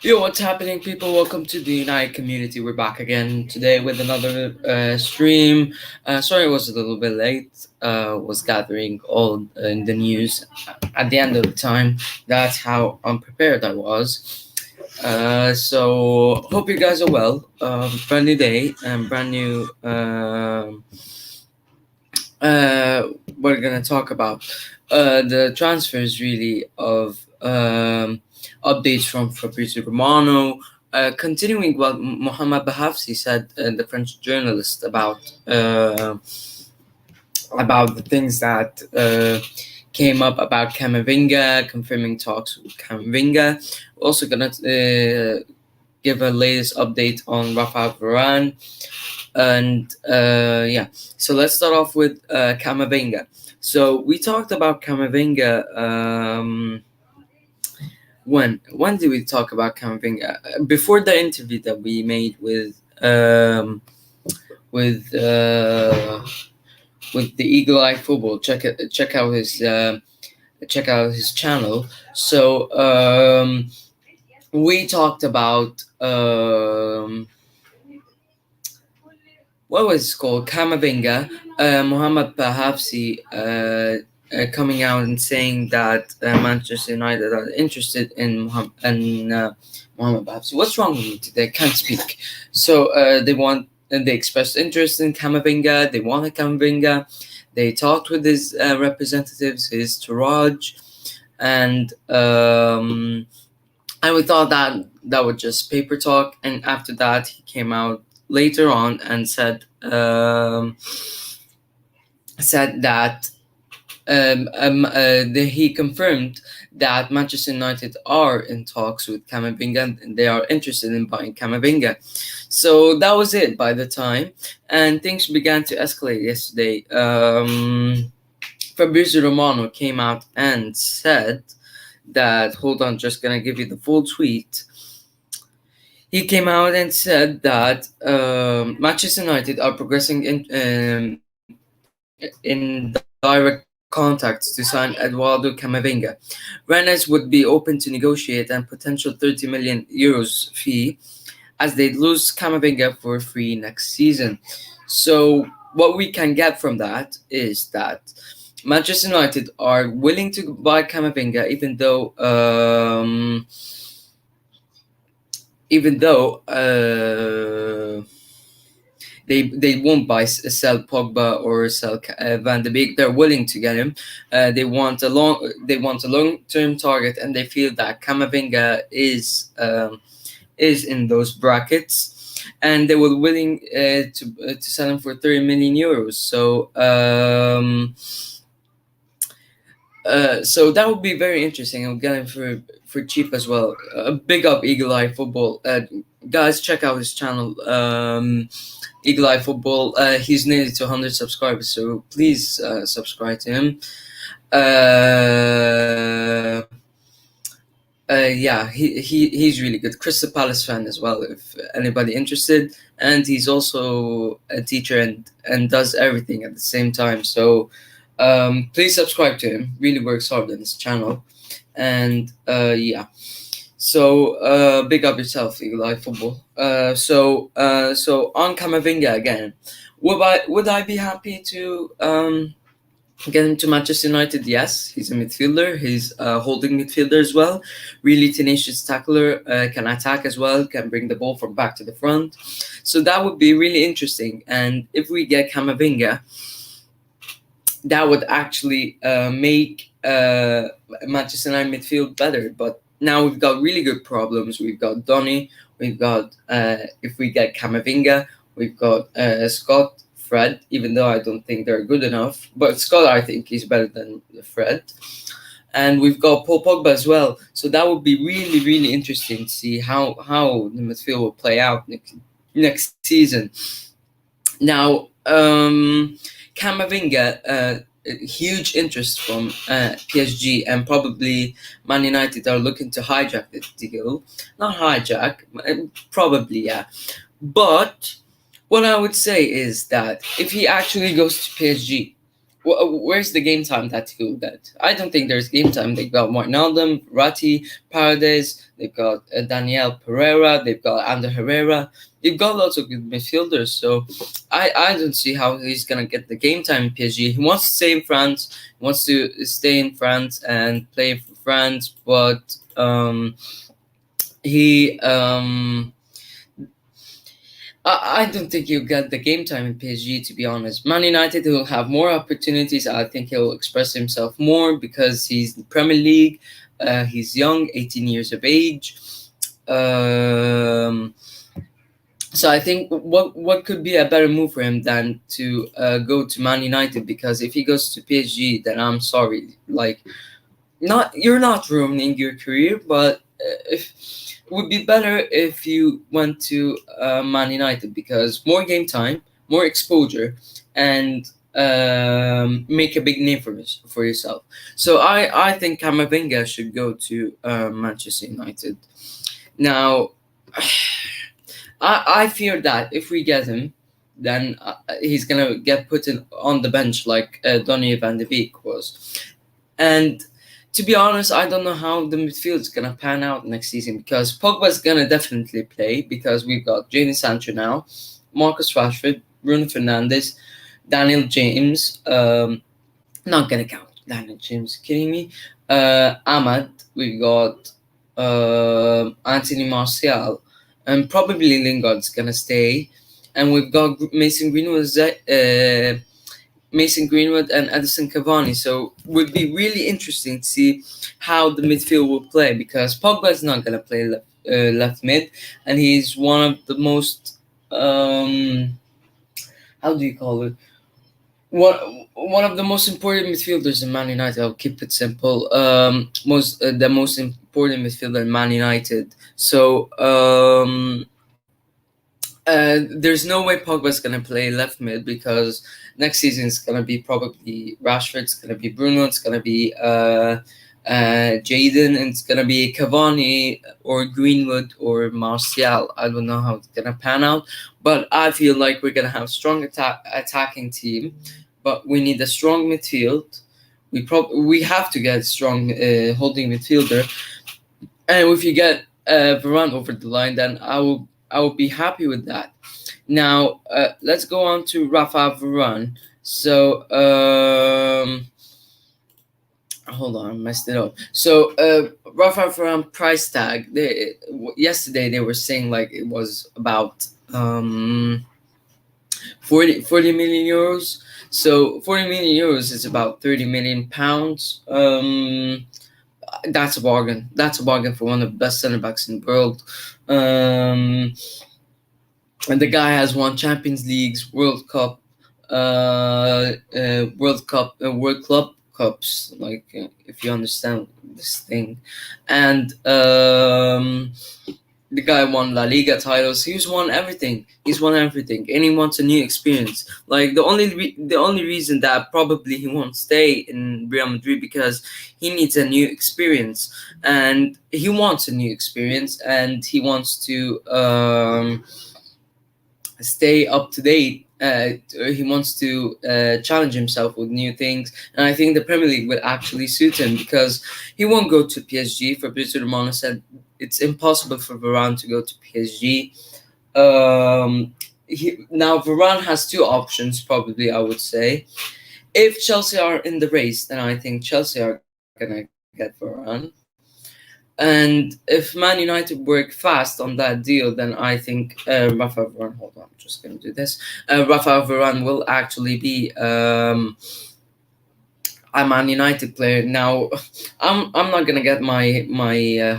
Yo, what's happening, people? Welcome to the United Community. We're back again today with another stream. Sorry, it was a little bit late. Was gathering all in the news at the end of the time. That's how unprepared I was. So hope you guys are well. Brand new day and brand new. We're gonna talk about the transfers really of updates from Fabrizio Romano. Continuing what Mohamed Bahafsi said, the French journalist, about the things that came up about Camavinga, confirming talks with Camavinga. We're also gonna give a latest update on Rafael Varane. And yeah, so let's start off with Camavinga. So we talked about Camavinga. When did we talk about Camavinga? Before the interview that we made with uh, with the Eagle Eye Football. Check out his channel. So we talked about what was it called? Camavinga, Mohamed Bahafsi coming out and saying that Manchester United are interested in Mohamed Bahafsi. What's wrong with me today? I can't speak. So they expressed interest in Camavinga. They wanted Camavinga. They talked with his representatives, his Taraj, and we thought that was just paper talk. And after that, he came out later on and said that he confirmed that Manchester United are in talks with Camavinga and they are interested in buying Camavinga. So that was it by the time, and things began to escalate yesterday. Fabrizio Romano came out and said that, hold on, just gonna give you the full tweet. He came out and said that Manchester United are progressing in direct contacts to sign Eduardo Camavinga. Rennes would be open to negotiate a potential 30 million euros fee as they lose Camavinga for free next season. So what we can get from that is that Manchester United are willing to buy Camavinga, even though they won't sell Pogba or sell Van de Beek. They're willing to get him. They want a long term target, and they feel that Camavinga is in those brackets, and they were willing to sell him for 30 million euros. So that would be very interesting. I'll get him for cheap as well. Big up Eagle Eye Football, guys. Check out his channel, Eagle Eye Football. He's nearly to 100 subscribers, so please subscribe to him. Yeah, he's really good. Crystal Palace fan as well, if anybody interested. And he's also a teacher and does everything at the same time. So please subscribe to him. Really works hard on his channel. And yeah. So big up yourself, Eagle Eye Football. So on Camavinga again. Would I be happy to get him to Manchester United? Yes, he's a midfielder. He's a holding midfielder as well. Really tenacious tackler. Can attack as well. Can bring the ball from back to the front. So that would be really interesting. And if we get Camavinga, that would actually make Manchester United midfield better. But now we've got really good problems. We've got Donny. We've got if we get Camavinga, we've got Scott, Fred, even though I don't think they're good enough. But Scott, I think, is better than Fred. And we've got Paul Pogba as well. So that would be really, really interesting to see how the midfield will play out next season. Now, Camavinga, huge interest from PSG, and probably Man United are looking to hijack the deal. Not hijack, probably, yeah. But what I would say is that if he actually goes to PSG, where's the game time that he'll get? I don't think there's game time. They've got Wijnaldum, Ratti, Paredes. They've got Daniel Pereira. They've got Ander Herrera. They've got lots of good midfielders. So I don't see how he's gonna get the game time in PSG. He wants to stay in France. He wants to stay in France and play for France, but he I don't think he'll get the game time in PSG, to be honest. Man United will have more opportunities. I think he'll express himself more because he's in the Premier League. He's young, 18 years of age. So I think what could be a better move for him than to go to Man United, because if he goes to PSG, then I'm sorry, like, you're not ruining your career, but if it would be better if you went to Man United, because more game time, more exposure, and make a big name for yourself. So I think Camavinga should go to Manchester United. Now, I fear that if we get him, then he's gonna get put on the bench like Donny van de Beek was. And to be honest, I don't know how the midfield is gonna pan out next season, because Pogba's gonna definitely play, because we've got Jadon Sancho now, Marcus Rashford, Bruno Fernandes, Daniel James. Not gonna count Daniel James. Kidding me? Ahmad. We got Anthony Martial, and probably Lingard's gonna stay, and we've got Mason Greenwood. Mason Greenwood and Edison Cavani. So it would be really interesting to see how the midfield will play, because Pogba is not going to play left mid, and he's one of the most how do you call it? One of the most important midfielders in Man United. I'll keep it simple. The most important midfielder in Man United. So there's no way Pogba's gonna play left mid, because next season it's gonna be probably Rashford, it's gonna be Bruno, it's gonna be Jadon, and it's gonna be Cavani or Greenwood or Martial. I don't know how it's gonna pan out, but I feel like we're gonna have a strong attacking team, but we need a strong midfield. We have to get a strong holding midfielder, and if you get Varane over the line, then I will be happy with that. Now, let's go on to Rafa Varane. So, hold on, I messed it up. So, Rafa Varane price tag. Yesterday they were saying like it was about 40 million euros. So 40 million euros is about 30 million pounds. That's a bargain. That's a bargain for one of the best center backs in the world. And the guy has won Champions Leagues, World Cup, World Club Cups. Like, if you understand this thing, and the guy won La Liga titles. He's won everything. He's won everything, and he wants a new experience. Like, the only reason that probably he won't stay in Real Madrid, because he needs a new experience, and he wants a new experience, and he wants to stay up to date. He wants to challenge himself with new things, and I think the Premier League would actually suit him, because he won't go to PSG. Fabrizio Romano said it's impossible for Varane to go to PSG. Now Varane has two options, probably, I would say. If Chelsea are in the race, then I think Chelsea are gonna get Varane. And if Man United work fast on that deal, then I think Rafa Varane. Hold on, I'm just gonna do this. Rafa Varane will actually be a Man United player. Now, I'm not gonna get my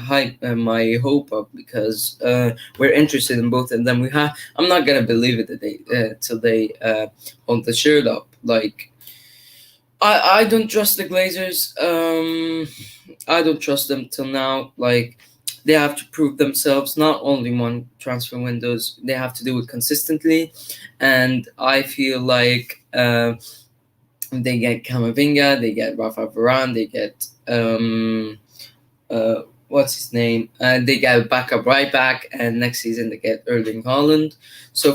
hype and my hope up, because we're interested in both of them. I'm not gonna believe it till they hold the shirt up. Like, I don't trust the Glazers. I don't trust them till now. Like, they have to prove themselves, not only one transfer windows. They have to do it consistently, and I feel like they get Camavinga, they get Rafa Varane, they get what's his name? They get a backup right back, and next season they get Erling Haaland. The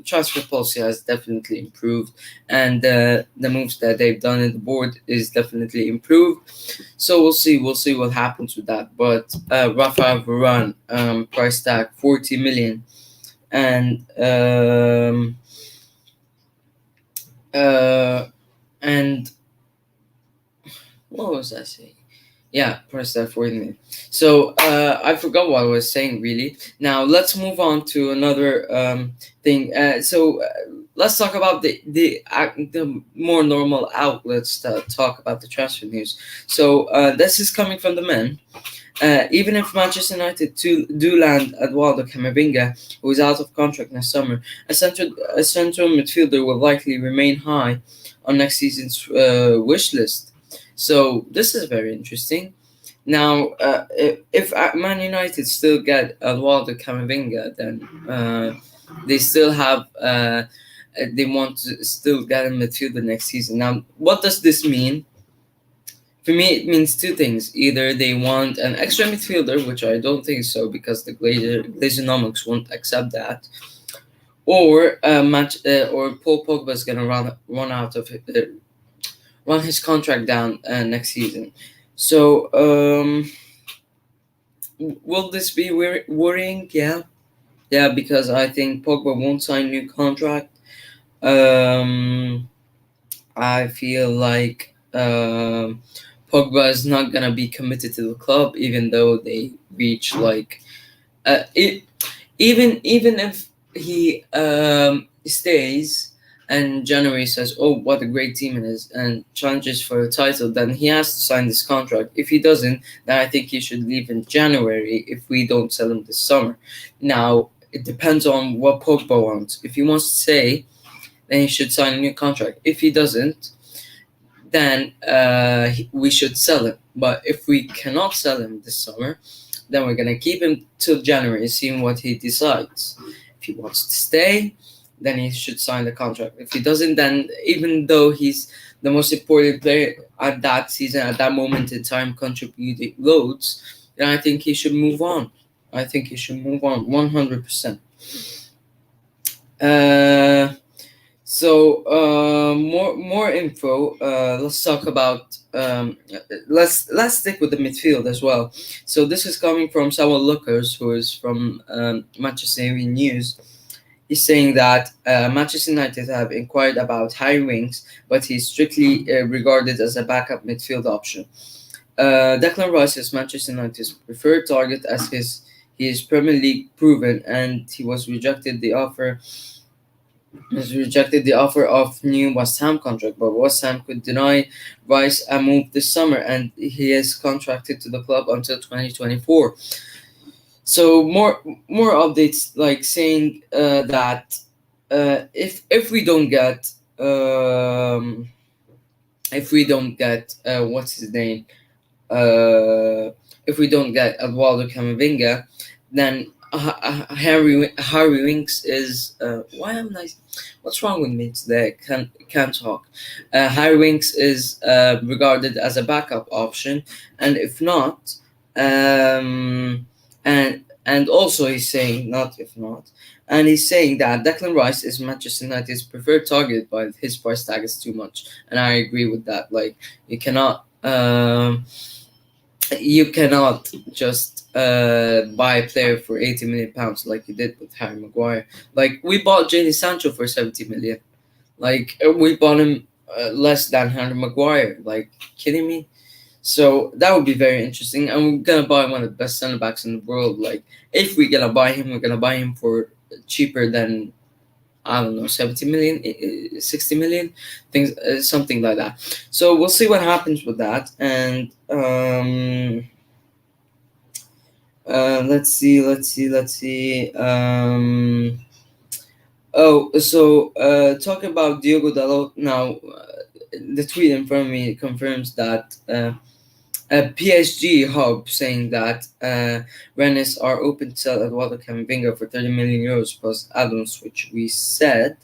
transfer policy has definitely improved, and the moves that they've done in the board is definitely improved. So we'll see what happens with that. But Rafa Varane, price tag 40 million, and uh, and what was I saying? Yeah, press that for me. So I forgot what I was saying really. Now let's move on to another thing. Let's talk about the more normal outlets that talk about the transfer news. So this is coming from the men. Even if Manchester United do land Eduardo Camavinga, who is out of contract next summer, a central midfielder will likely remain high on next season's wish list. So this is very interesting. Now, if Man United still get Eduardo Camavinga, then they still have they want to still get a midfielder next season. Now, what does this mean? For me, it means two things. Either they want an extra midfielder, which I don't think so, because the Glazonomics won't accept that, or or Paul Pogba is gonna run his contract down next season. So, will this be worrying? Yeah, yeah, because I think Pogba won't sign new contract. Um, I feel like Pogba is not gonna be committed to the club, even though they reach like it. Even if he stays and January says, "Oh, what a great team it is," and challenges for a title, then he has to sign this contract. If he doesn't, then I think he should leave in January if we don't sell him this summer. Now it depends on what Pogba wants. If he wants to stay, then he should sign a new contract. If he doesn't, then we should sell him. But if we cannot sell him this summer, then we're gonna keep him till January, seeing what he decides. If he wants to stay, then he should sign the contract. If he doesn't, then even though he's the most important player at that season, at that moment in time, contributing loads, then I think he should move on. I think he should move on 100%. Uh, more info. Let's talk about. Let's stick with the midfield as well. So this is coming from Samuel Lookers, who is from Manchester Evening News. He's saying that Manchester United have inquired about Harry Winks, but he's strictly regarded as a backup midfield option. Declan Rice is Manchester United's preferred target as he is Premier League proven, and he has rejected the offer of new West Ham contract, but West Ham could deny Rice a move this summer, and he is contracted to the club until 2024. So more updates, like saying that if we don't get what's his name, if we don't get Eduardo Camavinga, then Harry Winks is why am I? What's wrong with me today? Can't talk. Harry Winks is regarded as a backup option, and if not, and also he's saying not if not, and he's saying that Declan Rice is Manchester United's preferred target, but his price tag is too much, and I agree with that. Like you cannot. You cannot just buy a player for 80 million pounds like you did with Harry Maguire. Like we bought Jadon Sancho for 70 million. Like we bought him less than Harry Maguire. Like kidding me? So that would be very interesting. And we're gonna buy one of the best centre backs in the world. Like if we're gonna buy him, we're gonna buy him for cheaper than I don't know, 70 million, 60 million, things, something like that. So we'll see what happens with that. And let's see. Talking about Diogo Dalot now, the tweet in front of me confirms that a PSG hub saying that Rennes are open to sell Eduardo Camavinga for 30 million euros plus add-ons, which we said.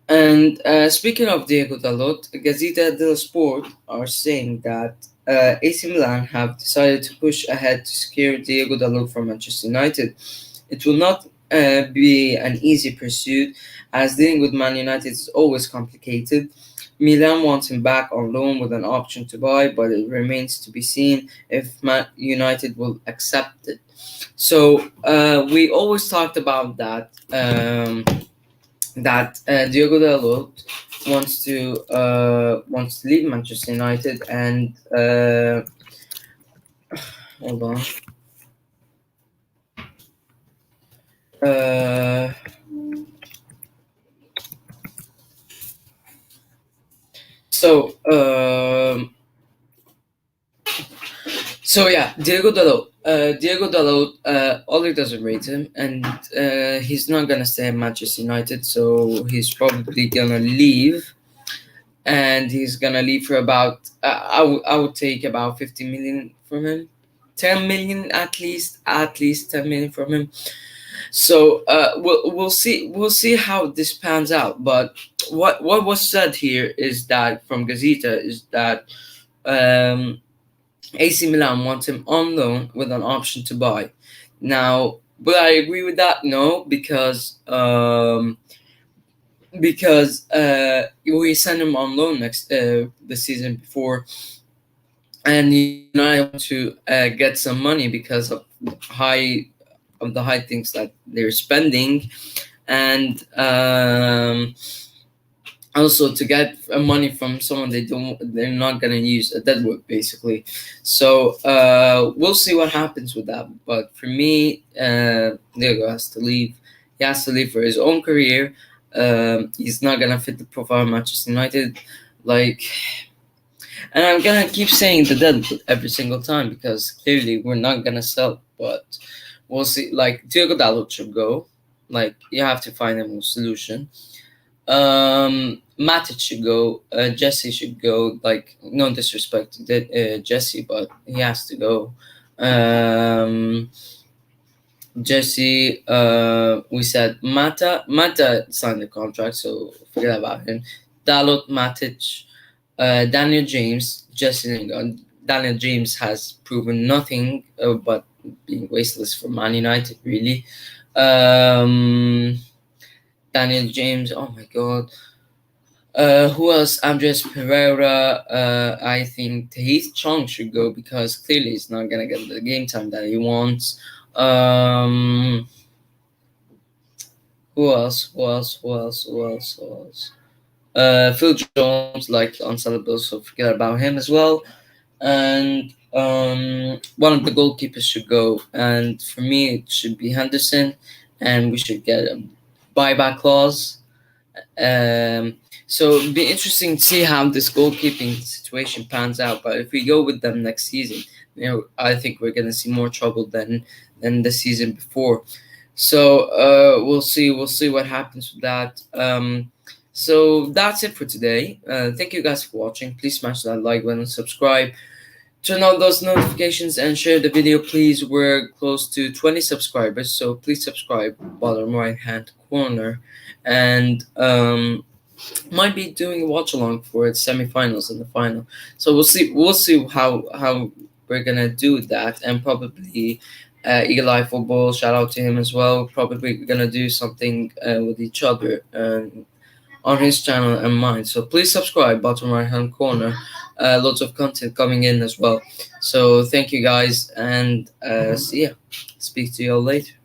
And speaking of Diego Dalot, Gazzetta dello Sport are saying that AC Milan have decided to push ahead to secure Diego Dalot from Manchester United. It will not be an easy pursuit, as dealing with Man United is always complicated. Milan wants him back on loan with an option to buy, but it remains to be seen if Man United will accept it. So we always talked about that. Diogo Dalot wants to leave Manchester United, and hold on. Uh, so um, so yeah, Diego Dalot. Diego Dalot. Oli doesn't rate him, and he's not gonna stay at Manchester United. So he's probably gonna leave, and he's gonna leave for about. I would take about 50 million from him, 10 million at least 10 million from him. So we'll see how this pans out. But what was said here is that from Gazeta is that um, AC Milan wants him on loan with an option to buy. Now, will I agree with that? No, because we sent him on loan next the season before, and United want to get some money because of the high things that they're spending, and also to get money from someone they're not gonna use a deadwood basically. So we'll see what happens with that. But for me, Diego has to leave. He has to leave for his own career. He's not gonna fit the profile of Manchester United. Like, and I'm gonna keep saying the deadwood every single time because clearly we're not gonna sell. But we'll see. Like Diego Dalot should go. Like you have to find a solution. Matic should go. Jesse should go. Like no disrespect to Jesse, but he has to go. Um, Jesse. We said Mata signed the contract, so forget about him. Dalot, Matic, Daniel James, Jesse Lingard. Daniel James has proven nothing but being wasteless for Man United, really. Daniel James, oh my god. Who else? Andres Pereira. I think Heath Chong should go because clearly he's not gonna get the game time that he wants. Who else? Who else? Who else? Who else? Who else? Phil Jones, like unsellable, so forget about him as well. And one of the goalkeepers should go. And for me, it should be Henderson, and we should get a buyback clause. So it'd be interesting to see how this goalkeeping situation pans out. But if we go with them next season, I think we're gonna see more trouble than the season before. So we'll see. We'll see what happens with that. So that's it for today. Thank you guys for watching. Please smash that like button, subscribe, turn on those notifications, and share the video. Please, we're close to 20 subscribers, so please subscribe. Bottom right hand corner, and might be doing a watch along for its semifinals and the final. So we'll see how we're gonna do that, and probably Eagle Eye Football, shout out to him as well. Probably gonna do something with each other on his channel and mine. So please subscribe, bottom right hand corner. Lots of content coming in as well. So thank you guys, and see ya. Speak to you all later.